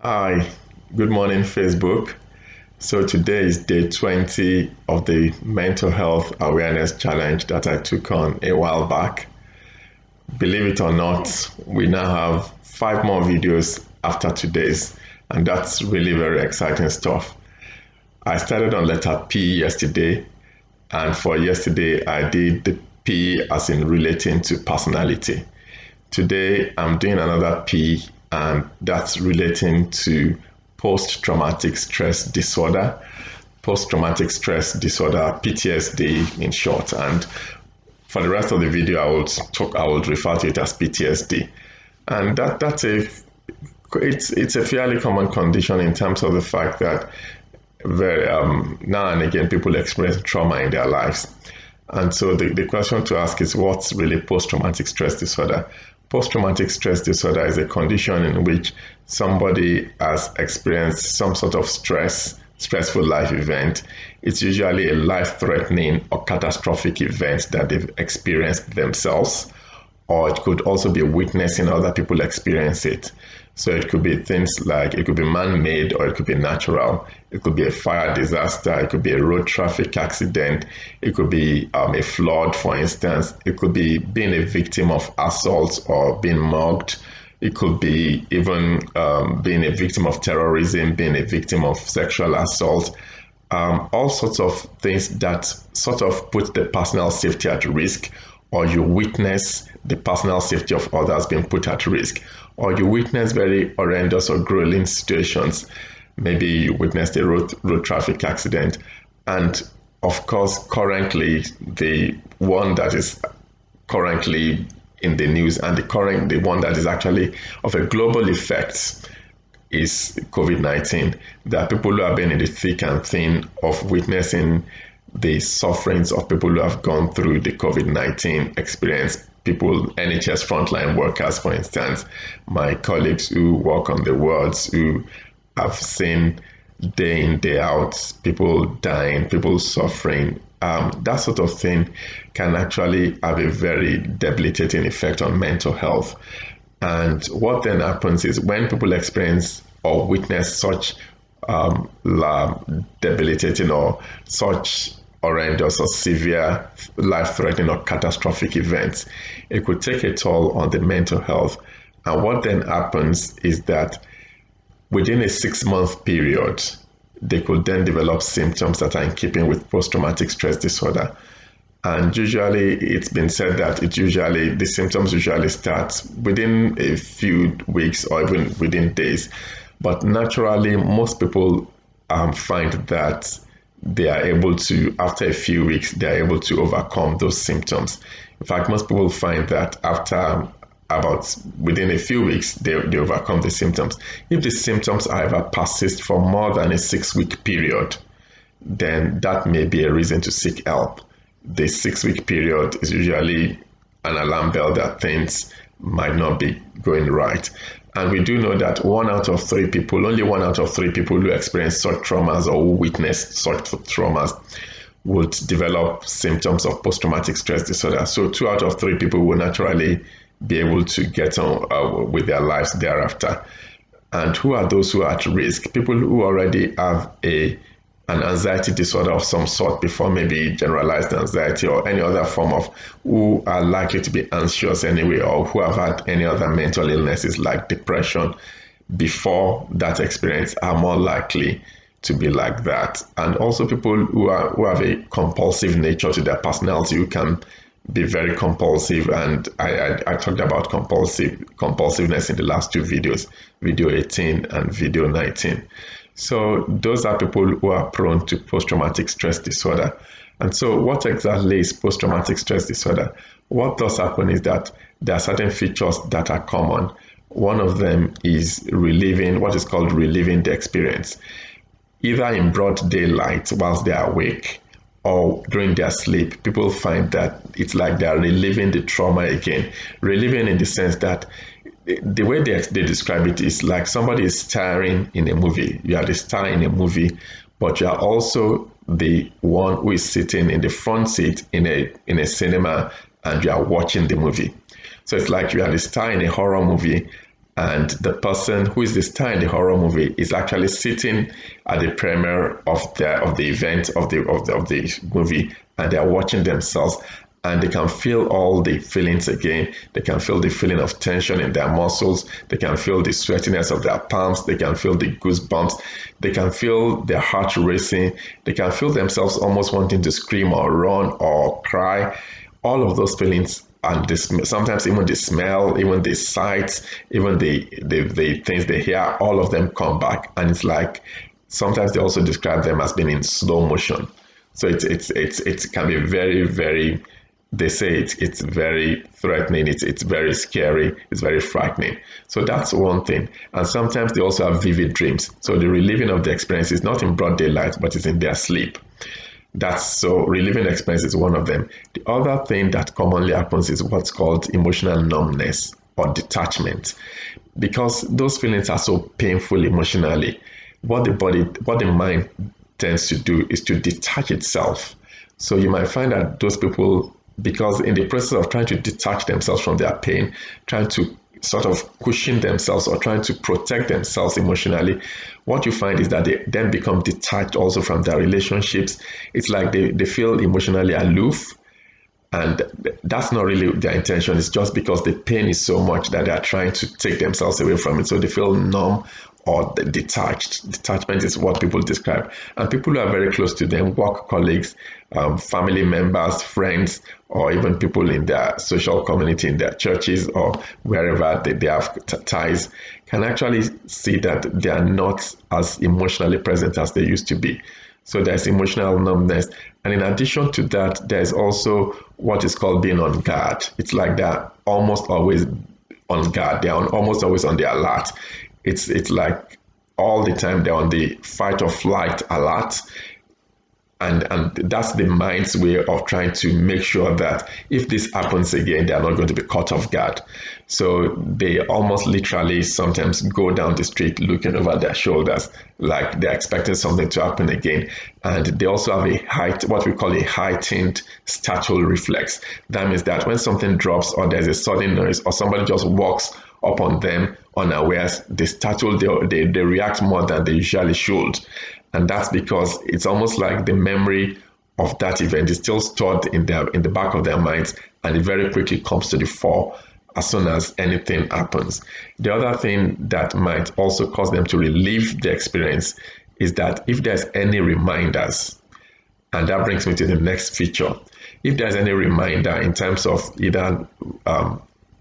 Hi, good morning, Facebook. So today is day 20 of the Mental Health Awareness Challenge that I took on a while back. Believe it or not, we now have 5 more videos after today's, and that's really very exciting stuff. I started on letter P yesterday, and for yesterday, I did the P as in relating to personality. Today, I'm doing another P, and that's relating to post-traumatic stress disorder. Post-traumatic stress disorder, PTSD in short. And for the rest of the video, I would refer to it as PTSD. And it's a fairly common condition in terms of the fact that now and again people experience trauma in their lives. And so the question to ask is, what's really post-traumatic stress disorder? Post-traumatic stress disorder is a condition in which somebody has experienced some sort of stressful life event. It's usually a life-threatening or catastrophic event that they've experienced themselves, or it could also be witnessing other people experience it. So it could be things like, it could be man-made or it could be natural. It could be a fire disaster. It could be a road traffic accident. It could be a flood, for instance. It could be being a victim of assault or being mugged. It could be even being a victim of terrorism, being a victim of sexual assault. All sorts of things that sort of put the personal safety at risk, or you witness the personal safety of others being put at risk, or you witness very horrendous or grueling situations. Maybe you witnessed a road traffic accident. And of course, currently, the one that is currently in the news and the one that is actually of a global effect is COVID-19. There are people who have been in the thick and thin of witnessing the sufferings of people who have gone through the COVID-19 experience. People, NHS frontline workers, for instance, my colleagues who work on the wards, who have seen day in, day out, people dying, people suffering. That sort of thing can actually have a very debilitating effect on mental health. And what then happens is, when people experience or witness such debilitating or such horrendous or severe life-threatening or catastrophic events, it could take a toll on the mental health. And what then happens is that within a 6-month period, they could then develop symptoms that are in keeping with post-traumatic stress disorder. And usually it's been said that the symptoms usually start within a few weeks or even within days. But naturally, most people find that they are able to, after a few weeks, they are able to overcome those symptoms. In fact, most people find that after within a few weeks, they overcome the symptoms. If the symptoms, however, persist for more than a 6-week period, then that may be a reason to seek help. The 6-week period is usually an alarm bell that things might not be going right. And we do know that only 1 out of 3 people who experience such traumas or who witness such traumas would develop symptoms of post-traumatic stress disorder. So 2 out of 3 people will naturally be able to get on with their lives thereafter. And who are those who are at risk? People who already have an anxiety disorder of some sort before, maybe generalized anxiety or any other form of, who are likely to be anxious anyway, or who have had any other mental illnesses like depression before that experience, are more likely to be like that. And also people who have a compulsive nature to their personality, who can be very compulsive. And I talked about compulsiveness in the last 2 videos, video 18 and video 19. So those are people who are prone to post-traumatic stress disorder. And so what exactly is post-traumatic stress disorder? What does happen is that there are certain features that are common. One of them is what is called reliving the experience, either in broad daylight whilst they are awake or during their sleep. People find that it's like they are reliving the trauma again. Reliving in the sense that the way they describe it is like somebody is starring in a movie. You are the star in a movie, but you are also the one who is sitting in the front seat in a cinema, and you are watching the movie. So it's like you are the star in a horror movie, and the person who is the star in the horror movie is actually sitting at the premiere of the event of the movie, and they are watching themselves, and they can feel all the feelings again. They can feel the feeling of tension in their muscles. They can feel the sweatiness of their palms. They can feel the goosebumps. They can feel their heart racing. They can feel themselves almost wanting to scream or run or cry. All of those feelings, and this, sometimes even the smell, even the sights, even the things they hear, all of them come back. And it's like, sometimes they also describe them as being in slow motion. So it can be very, very, they say it's very threatening, it's very scary, it's very frightening. So that's one thing. And sometimes they also have vivid dreams. So the reliving of the experience is not in broad daylight, but it's in their sleep. That's so reliving experience is one of them. The other thing that commonly happens is what's called emotional numbness or detachment. Because those feelings are so painful emotionally, what the mind tends to do is to detach itself. So you might find that those people, because in the process of trying to detach themselves from their pain, trying to sort of cushion themselves or trying to protect themselves emotionally, what you find is that they then become detached also from their relationships. It's like they feel emotionally aloof, and that's not really their intention. It's just because the pain is so much that they are trying to take themselves away from it. So they feel numb or detached. Detachment is what people describe. And people who are very close to them, work colleagues, family members, friends, or even people in their social community, in their churches or wherever they have ties, can actually see that they are not as emotionally present as they used to be. So there's emotional numbness. And in addition to that, there's also what is called being on guard. It's like they're almost always on guard. They're almost always on the alert. It's like all the time they're on the fight or flight alert. And that's the mind's way of trying to make sure that if this happens again, they are not going to be caught off guard. So they almost literally sometimes go down the street looking over their shoulders, like they're expecting something to happen again. And they also have what we call a heightened startle reflex. That means that when something drops or there's a sudden noise or somebody just walks up on them unawares, they startle, they react more than they usually should. And that's because it's almost like the memory of that event is still stored in the back of their minds, and it very quickly comes to the fore as soon as anything happens. The other thing that might also cause them to relive the experience is that if there's any reminders, and that brings me to the next feature, if there's any reminder in terms of either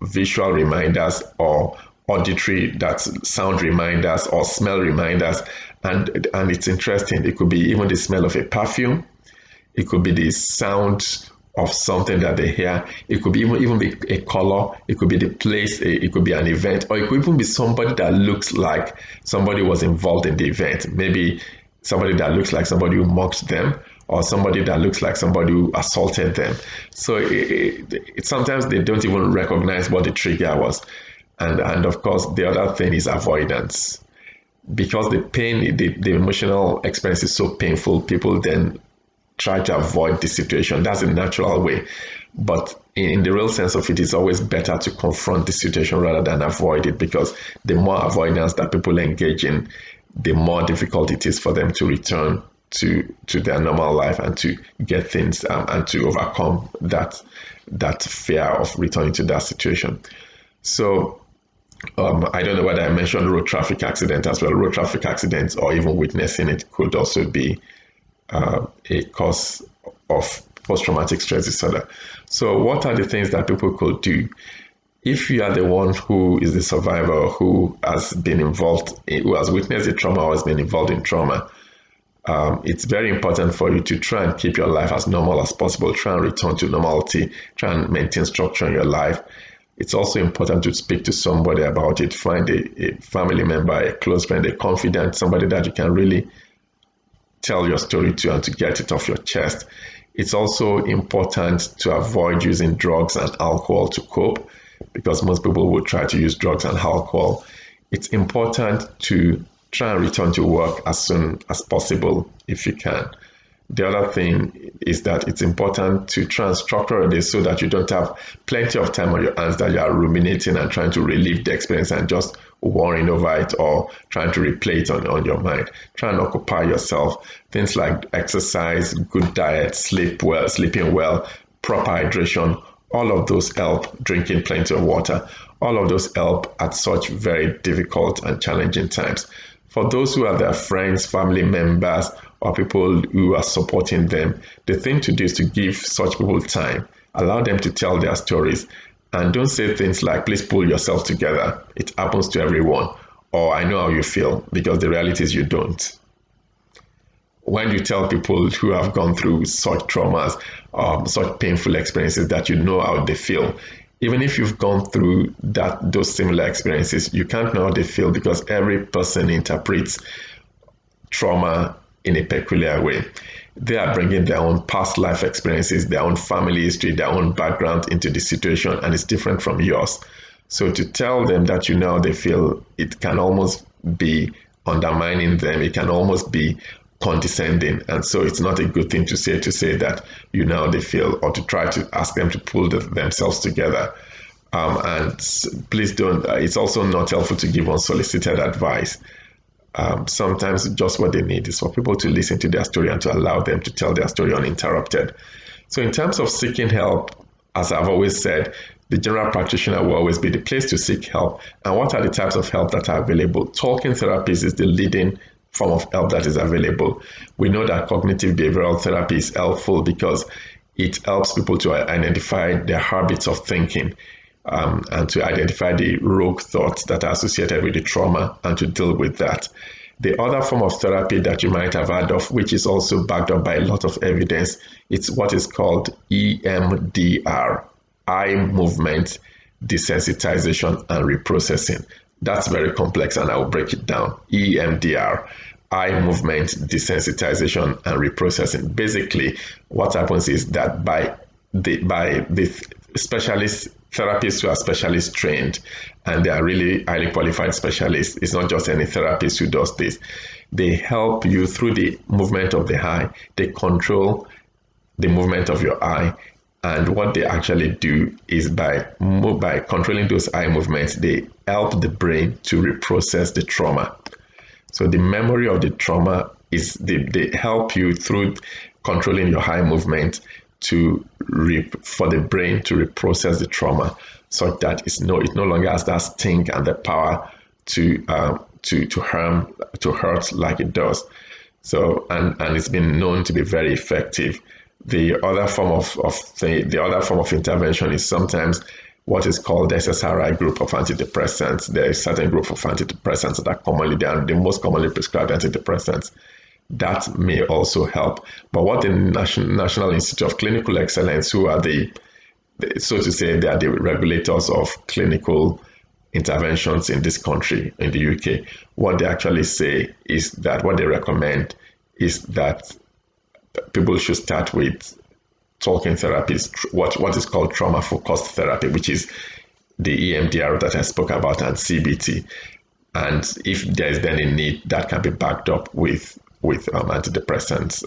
visual reminders or auditory, that's sound reminders, or smell reminders, and it's interesting, it could be even the smell of a perfume, it could be the sound of something that they hear, it could be even be a color, it could be the place, it could be an event, or it could even be somebody that looks like somebody was involved in the event, maybe somebody that looks like somebody who mocked them, or somebody that looks like somebody who assaulted them. So sometimes they don't even recognize what the trigger was. And of course, the other thing is avoidance. Because the pain, the emotional experience is so painful, people then try to avoid the situation. That's a natural way. But in the real sense of it, it's always better to confront the situation rather than avoid it, because the more avoidance that people engage in, the more difficult it is for them to return to their normal life and to get things and to overcome that fear of returning to that situation. So I don't know whether I mentioned road traffic accident as well. Road traffic accidents or even witnessing it could also be a cause of post-traumatic stress disorder. So what are the things that people could do? If you are the one who is the survivor, who has been involved, who has witnessed the trauma or has been involved in trauma, it's very important for you to try and keep your life as normal as possible. Try and return to normality. Try and maintain structure in your life. It's also important to speak to somebody about it. Find a family member, a close friend, a confidant, somebody that you can really tell your story to and to get it off your chest. It's also important to avoid using drugs and alcohol to cope, because most people will try to use drugs and alcohol. It's important to try and return to work as soon as possible if you can. The other thing is that it's important to try and structure this so that you don't have plenty of time on your hands that you are ruminating and trying to relive the experience and just worrying over it or trying to replay it on your mind. Try and occupy yourself. Things like exercise, good diet, sleeping well, proper hydration, all of those help. Drinking plenty of water, all of those help at such very difficult and challenging times. For those who are their friends, family members, or people who are supporting them, the thing to do is to give such people time, allow them to tell their stories, and don't say things like, please pull yourself together. It happens to everyone. Or I know how you feel, because the reality is you don't. When you tell people who have gone through such traumas, such painful experiences, that you know how they feel, even if you've gone through those similar experiences, you can't know how they feel because every person interprets trauma in a peculiar way. They are bringing their own past life experiences, their own family history, their own background into the situation, and it's different from yours. So to tell them that you know how they feel, it can almost be undermining them. It can almost be condescending, and so it's not a good thing to say that you know how they feel, or to try to ask them to pull themselves together. And please don't. It's also not helpful to give unsolicited advice. Sometimes just what they need is for people to listen to their story and to allow them to tell their story uninterrupted. So in terms of seeking help, as I've always said, the general practitioner will always be the place to seek help. And what are the types of help that are available? Talking therapies is the leading form of help that is available. We know that cognitive behavioral therapy is helpful because it helps people to identify their habits of thinking, and to identify the rogue thoughts that are associated with the trauma and to deal with that. The other form of therapy that you might have heard of, which is also backed up by a lot of evidence, it's what is called EMDR, eye movement desensitization and reprocessing. That's very complex and I'll break it down. EMDR, eye movement desensitization and reprocessing. Basically, what happens is that by the specialist therapists who are specialist trained, and they are really highly qualified specialists. It's not just any therapist who does this. They help you through the movement of the eye. They control the movement of your eye. And what they actually do is by controlling those eye movements, they help the brain to reprocess the trauma. So the memory of the trauma is they help you through controlling your eye movement for the brain to reprocess the trauma, such that it no longer has that sting and the power to hurt like it does. So and it's been known to be very effective. The other form of intervention is sometimes what is called the SSRI group of antidepressants. There is a certain group of antidepressants that are the most commonly prescribed antidepressants. That may also help. But what the National Institute of Clinical Excellence, who are so to say, they are the regulators of clinical interventions in this country, in the UK, what they actually say is that what they recommend is that people should start with talking therapies, what is called trauma-focused therapy, which is the EMDR that I spoke about, and CBT. And if there is then a need, that can be backed up with antidepressants,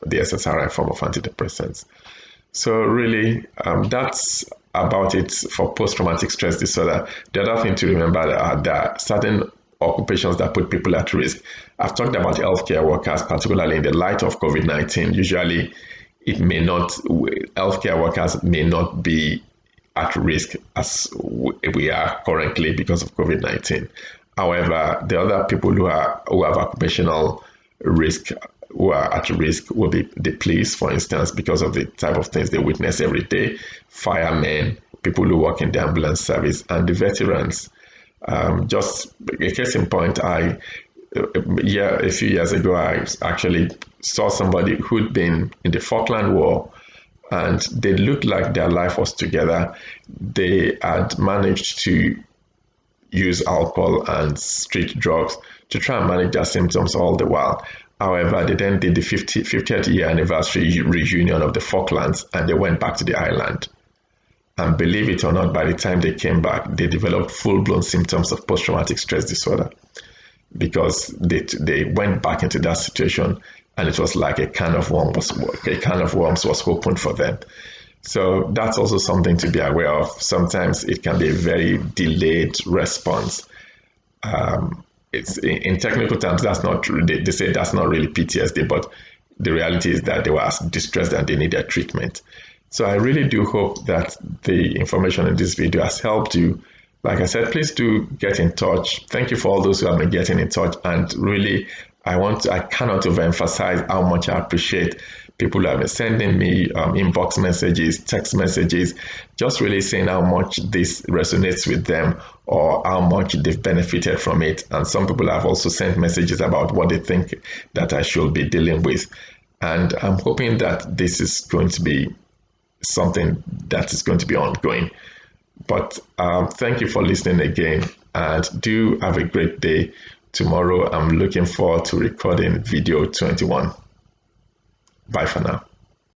the SSRI form of antidepressants. So really, that's about it for post-traumatic stress disorder. The other thing to remember are that certain occupations that put people at risk. I've talked about healthcare workers, particularly in the light of COVID-19. Usually, healthcare workers may not be at risk as we are currently because of COVID-19. However, the other people who have occupational risk, who are at risk, will be the police, for instance, because of the type of things they witness every day, firemen, people who work in the ambulance service, and the veterans. Just a case in point, a few years ago, I actually saw somebody who'd been in the Falkland War, and they looked like their life was together. They had managed to use alcohol and street drugs to try and manage their symptoms all the while. However, they then did the 50th year anniversary reunion of the Falklands, and they went back to the island. And believe it or not, by the time they came back, they developed full-blown symptoms of post-traumatic stress disorder because they went back into that situation and it was like a can of worms was opened for them. So that's also something to be aware of. Sometimes it can be a very delayed response. It's in technical terms, that's not, they say that's not really PTSD, but the reality is that they were as distressed and they needed treatment. So I really do hope that the information in this video has helped you. Like I said, please do get in touch. Thank you for all those who have been getting in touch. And really, I cannot overemphasize how much I appreciate people who have been sending me inbox messages, text messages, just really saying how much this resonates with them or how much they've benefited from it. And some people have also sent messages about what they think that I should be dealing with. And I'm hoping that this is going to be something that is going to be ongoing. But thank you for listening again, and do have a great day. Tomorrow I'm looking forward to recording video 21. Bye for now.